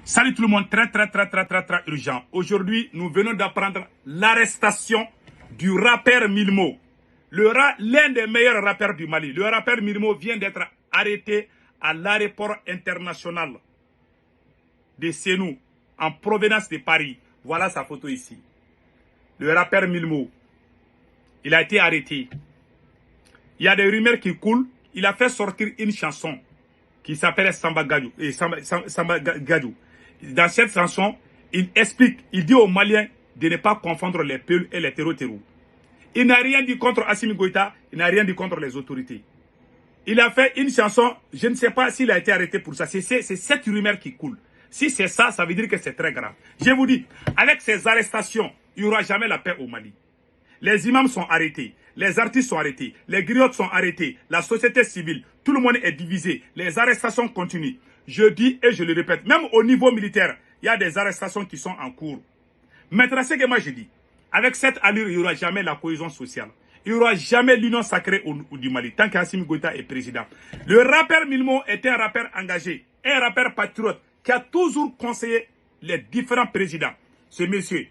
Salut tout le monde, très urgent. Aujourd'hui, nous venons d'apprendre l'arrestation du rappeur Milmo. L'un des meilleurs rappeurs du Mali. Le rappeur Milmo vient d'être arrêté à l'aéroport international de Sénou, en provenance de Paris. Voilà sa photo ici. Le rappeur Milmo, il a été arrêté. Il y a des rumeurs qui coulent. Il a fait sortir une chanson qui s'appelle Samba Gadou. Dans cette chanson, il explique, il dit aux Maliens de ne pas confondre les Peuls et les terreaux. Il n'a rien dit contre Assimi Goïta, il n'a rien dit contre les autorités. Il a fait une chanson, je ne sais pas s'il a été arrêté pour ça. C'est cette rumeur qui coule. Si c'est ça, ça veut dire que c'est très grave. Je vous dis, avec ces arrestations, il n'y aura jamais la paix au Mali. Les imams sont arrêtés, les artistes sont arrêtés, les griottes sont arrêtés, la société civile, tout le monde est divisé, les arrestations continuent. Je dis et je le répète, même au niveau militaire, il y a des arrestations qui sont en cours. Maintenant, ce que moi je dis, avec cette allure, il n'y aura jamais la cohésion sociale. Il n'y aura jamais l'union sacrée du Mali, tant qu'Assimi Goïta est président. Le rappeur Milmo est un rappeur engagé, un rappeur patriote, qui a toujours conseillé les différents présidents. Ce monsieur.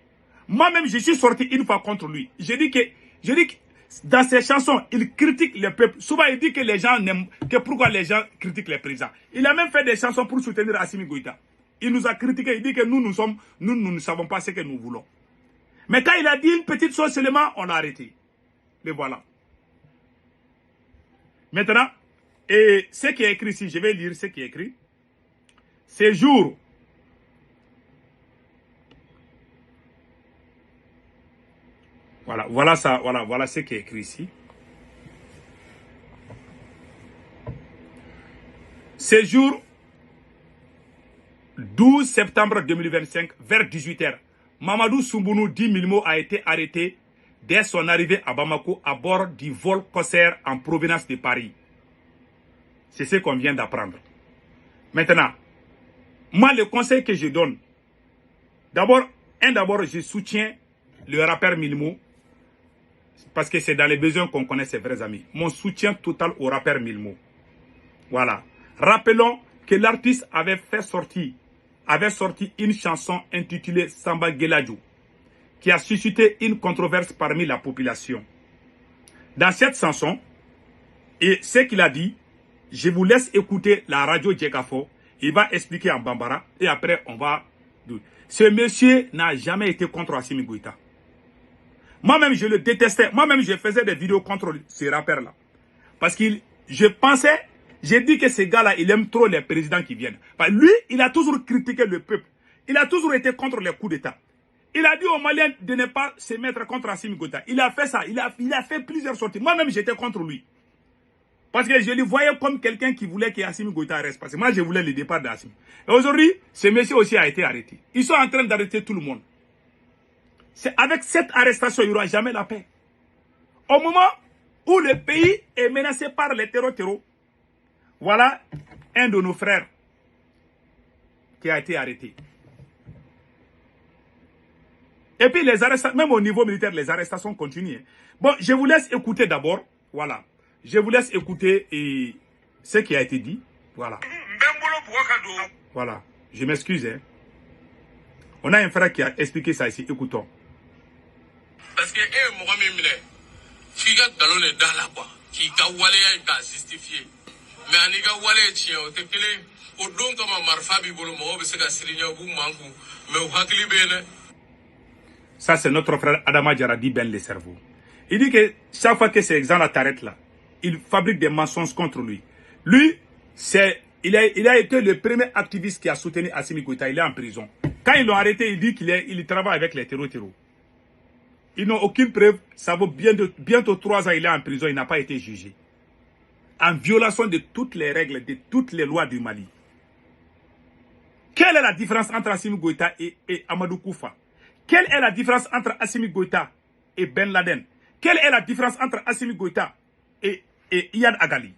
Moi-même, je suis sorti une fois contre lui. Je dis que dans ses chansons, il critique le peuple. Souvent, il dit que les gens n'aiment, que pourquoi les gens critiquent les présidents. Il a même fait des chansons pour soutenir Assimi Goïta. Il nous a critiqué, il dit que nous ne savons pas ce que nous voulons. Mais quand il a dit une petite chose seulement, on l'a arrêté. Mais voilà. Maintenant, et ce qui est écrit ici, je vais lire ce qui est écrit. Ces jours, voilà ce qui est écrit ici. Ce jour, 12 septembre 2025, vers 18h, Mamadou Soumbounou dit Milmo a été arrêté dès son arrivée à Bamako à bord du vol Corsair en provenance de Paris. C'est ce qu'on vient d'apprendre. Maintenant, moi, le conseil que je donne, d'abord, je soutiens le rappeur Milmo, parce que c'est dans les besoins qu'on connaît ses vrais amis. Mon soutien total au rappeur Milmo. Voilà. Rappelons que l'artiste avait sorti une chanson intitulée Samba Gadou, qui a suscité une controverse parmi la population. Dans cette chanson, et ce qu'il a dit, je vous laisse écouter la radio Djekafo. Il va expliquer en Bambara et après on va... Ce monsieur n'a jamais été contre Assimi Goïta. Moi-même, je le détestais. Moi-même, je faisais des vidéos contre ces rappeurs-là. Parce que j'ai dit que ces gars-là, il aime trop les présidents qui viennent. Lui, il a toujours critiqué le peuple. Il a toujours été contre les coups d'État. Il a dit aux Maliens de ne pas se mettre contre Assimi Goïta. Il a fait ça. Il a fait plusieurs sorties. Moi-même, j'étais contre lui. Parce que je le voyais comme quelqu'un qui voulait qu'Assimi Goïta reste. Parce que moi, je voulais le départ d'Assimi. Et aujourd'hui, ce monsieur aussi a été arrêté. Ils sont en train d'arrêter tout le monde. Avec cette arrestation, il n'y aura jamais la paix. Au moment où le pays est menacé par les terreaux, voilà un de nos frères qui a été arrêté. Et puis les arrestations, même au niveau militaire, les arrestations continuent. Bon, je vous laisse écouter d'abord. Voilà. Je vous laisse écouter ce qui a été dit. Voilà. Voilà. Je m'excuse. Hein. On a un frère qui a expliqué ça ici. Écoutons. Parce que moi qui a galon est dans la quoi, qui a walé à justifier. Mais on a walé tient au tepele, au don comme un marfabi bolo mo c'est que Sirinya vous manque, mais au hakili bene. Ça c'est notre frère Adama Jaradi Ben le cerveau. Il dit que chaque fois que ces exemples t'arrêtent là, il fabrique des mensonges contre lui. Lui, il a été le premier activiste qui a soutenu Assimi Goïta. Il est en prison. Quand ils l'ont arrêté, il dit qu'il travaille avec les terreaux. Ils n'ont aucune preuve. Ça vaut bientôt 3 ans. Il est en prison. Il n'a pas été jugé. En violation de toutes les règles, de toutes les lois du Mali. Quelle est la différence entre Assimi Goïta et Amadou Koufa? Quelle est la différence entre Assimi Goïta et Ben Laden? Quelle est la différence entre Assimi Goïta et Iyad Agali?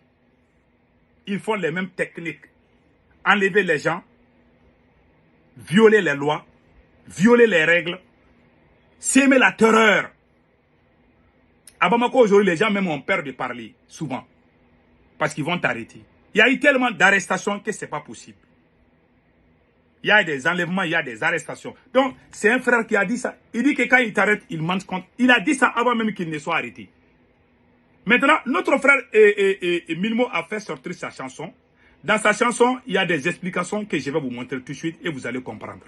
Ils font les mêmes techniques. Enlever les gens, violer les lois, violer les règles, s'aimer la terreur. À Bamako, aujourd'hui, les gens même ont peur de parler, souvent. Parce qu'ils vont t'arrêter. Il y a eu tellement d'arrestations que ce n'est pas possible. Il y a des enlèvements, il y a des arrestations. Donc, c'est un frère qui a dit ça. Il dit que quand il t'arrête, il mange compte. Il a dit ça avant même qu'il ne soit arrêté. Maintenant, notre frère Milmo a fait sortir sa chanson. Dans sa chanson, il y a des explications que je vais vous montrer tout de suite et vous allez comprendre.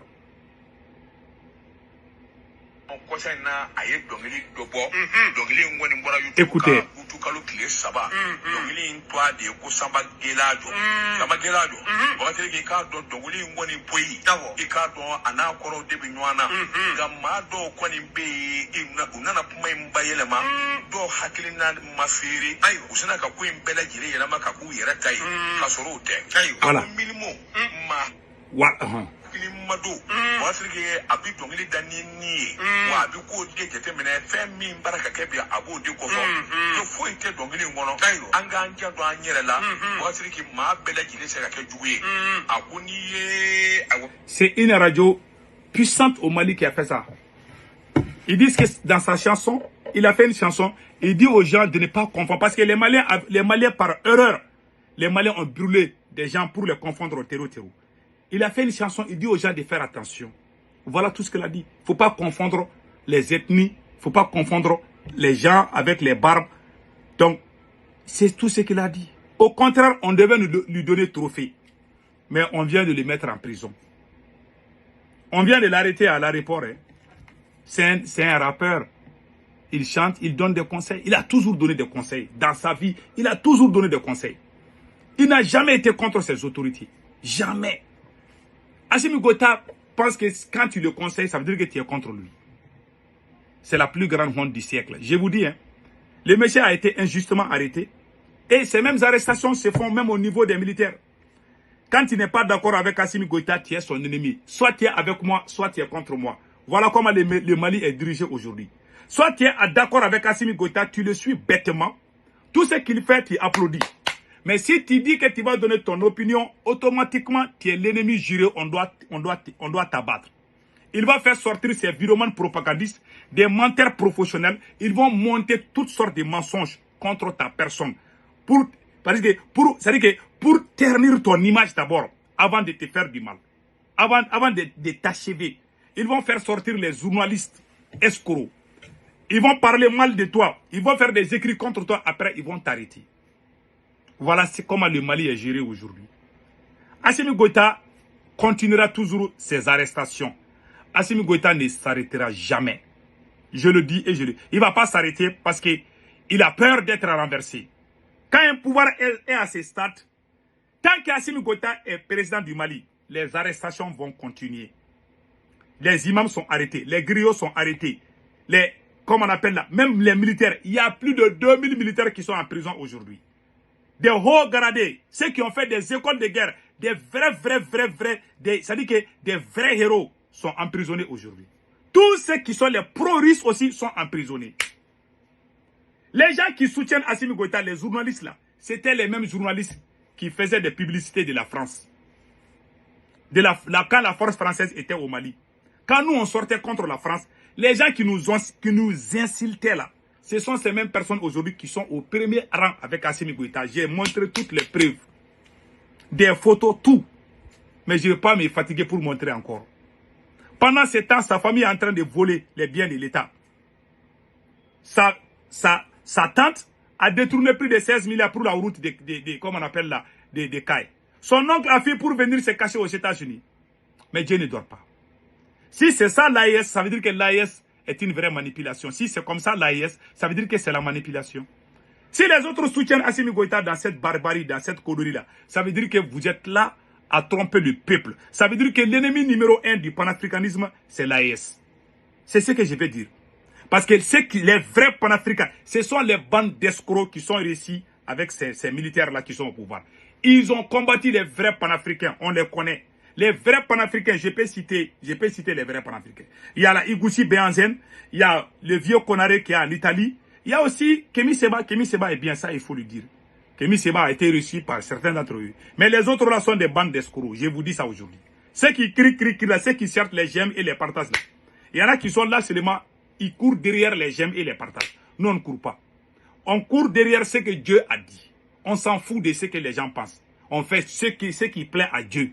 Écoutez. Voilà. C'est une radio puissante au Mali qui a fait ça. Ils disent que dans sa chanson, il a fait une chanson, il dit aux gens de ne pas confondre. Parce que les Maliens par erreur, les Maliens ont brûlé des gens pour les confondre au terreau. Il a fait une chanson, il dit aux gens de faire attention. Voilà tout ce qu'il a dit. Il ne faut pas confondre les ethnies, il ne faut pas confondre les gens avec les barbes. Donc, c'est tout ce qu'il a dit. Au contraire, on devait lui donner trophée. Mais on vient de le mettre en prison. On vient de l'arrêter à l'aéroport. Hein. C'est un rappeur. Il chante, il donne des conseils. Il a toujours donné des conseils. Dans sa vie, il a toujours donné des conseils. Il n'a jamais été contre ses autorités. Jamais. Assimi Goïta pense que quand tu le conseilles, ça veut dire que tu es contre lui. C'est la plus grande honte du siècle. Je vous dis, hein, le monsieur a été injustement arrêté. Et ces mêmes arrestations se font même au niveau des militaires. Quand tu n'es pas d'accord avec Assimi Goïta, tu es son ennemi. Soit tu es avec moi, soit tu es contre moi. Voilà comment le Mali est dirigé aujourd'hui. Soit tu es d'accord avec Assimi Goïta, tu le suis bêtement. Tout ce qu'il fait, tu applaudis. Mais si tu dis que tu vas donner ton opinion, automatiquement, tu es l'ennemi juré, on doit t'abattre. Il va faire sortir ses viromanes propagandistes, des menteurs professionnels. Ils vont monter toutes sortes de mensonges contre ta personne. C'est-à-dire que pour ternir ton image d'abord, avant de te faire du mal. Avant de t'achever. Ils vont faire sortir les journalistes escrocs. Ils vont parler mal de toi. Ils vont faire des écrits contre toi. Après, ils vont t'arrêter. Voilà comment le Mali est géré aujourd'hui. Assimi Goïta continuera toujours ses arrestations. Assimi Goïta ne s'arrêtera jamais. Je le dis et je le dis. Il ne va pas s'arrêter parce qu'il a peur d'être renversé. Quand un pouvoir est à ce stade, tant qu'Assimi Goïta est président du Mali, les arrestations vont continuer. Les imams sont arrêtés, les griots sont arrêtés. Comme on appelle là, même les militaires. Il y a plus de 2000 militaires qui sont en prison aujourd'hui. Des hauts gradés, ceux qui ont fait des écoles de guerre, des vrais, c'est-à-dire que des vrais héros sont emprisonnés aujourd'hui. Tous ceux qui sont les pro-russes aussi sont emprisonnés. Les gens qui soutiennent Assimi Goïta, les journalistes là, c'était les mêmes journalistes qui faisaient des publicités de la France. Quand la force française était au Mali. Quand nous on sortait contre la France, les gens qui nous insultaient là, ce sont ces mêmes personnes aujourd'hui qui sont au premier rang avec Assimi Goïta. J'ai montré toutes les preuves. Des photos, tout. Mais je ne vais pas me fatiguer pour montrer encore. Pendant ce temps, sa famille est en train de voler les biens de l'État. Sa tante a détourné plus de 16 milliards pour la route comme on appelle là, des cailles. Son oncle a fait pour venir se cacher aux États-Unis. Mais Dieu ne dort pas. Si c'est ça l'AIS, ça veut dire que l'AIS est une vraie manipulation. Si c'est comme ça l'AIS, ça veut dire que c'est la manipulation. Si les autres soutiennent Assimi Goïta dans cette barbarie, dans cette connerie-là, ça veut dire que vous êtes là à tromper le peuple. Ça veut dire que l'ennemi numéro 1 du panafricanisme, c'est l'AIS. C'est ce que je veux dire. Parce que les vrais panafricains, ce sont les bandes d'escrocs qui sont réussis avec ces militaires-là qui sont au pouvoir. Ils ont combattu les vrais panafricains, on les connaît. Les vrais panafricains, je peux citer les vrais panafricains. Il y a la Igoussi Béanzen, il y a le vieux Konaré qui est en Italie. Il y a aussi Kémy Séba. Kémy Séba est bien, ça il faut le dire. Kémy Séba a été reçu par certains d'entre eux. Mais les autres là sont des bandes d'escrocs, je vous dis ça aujourd'hui. Ceux qui crient là, ceux qui cherchent les j'aime et les partagent là. Il y en a qui sont là seulement, ils courent derrière les j'aime et les partagent. Nous on ne court pas. On court derrière ce que Dieu a dit. On s'en fout de ce que les gens pensent. On fait ce qui plaît à Dieu.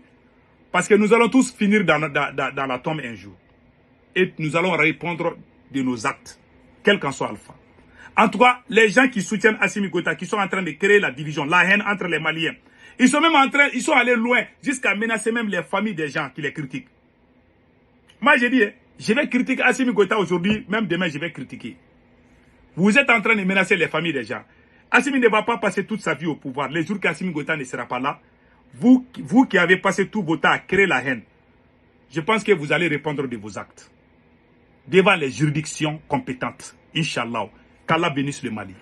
Parce que nous allons tous finir dans la tombe un jour. Et nous allons répondre de nos actes, quel qu'en soit Alpha. En tout cas, les gens qui soutiennent Assimi Goïta, qui sont en train de créer la division, la haine entre les Maliens, ils sont allés loin, jusqu'à menacer même les familles des gens qui les critiquent. Moi, j'ai dit, je vais critiquer Assimi Goïta aujourd'hui, même demain, je vais critiquer. Vous êtes en train de menacer les familles des gens. Assimi ne va pas passer toute sa vie au pouvoir. Les jours qu'Assimi Goïta ne sera pas là, vous qui avez passé tout votre temps à créer la haine, je pense que vous allez répondre de vos actes devant les juridictions compétentes. Inch'Allah. Qu'Allah bénisse le Mali.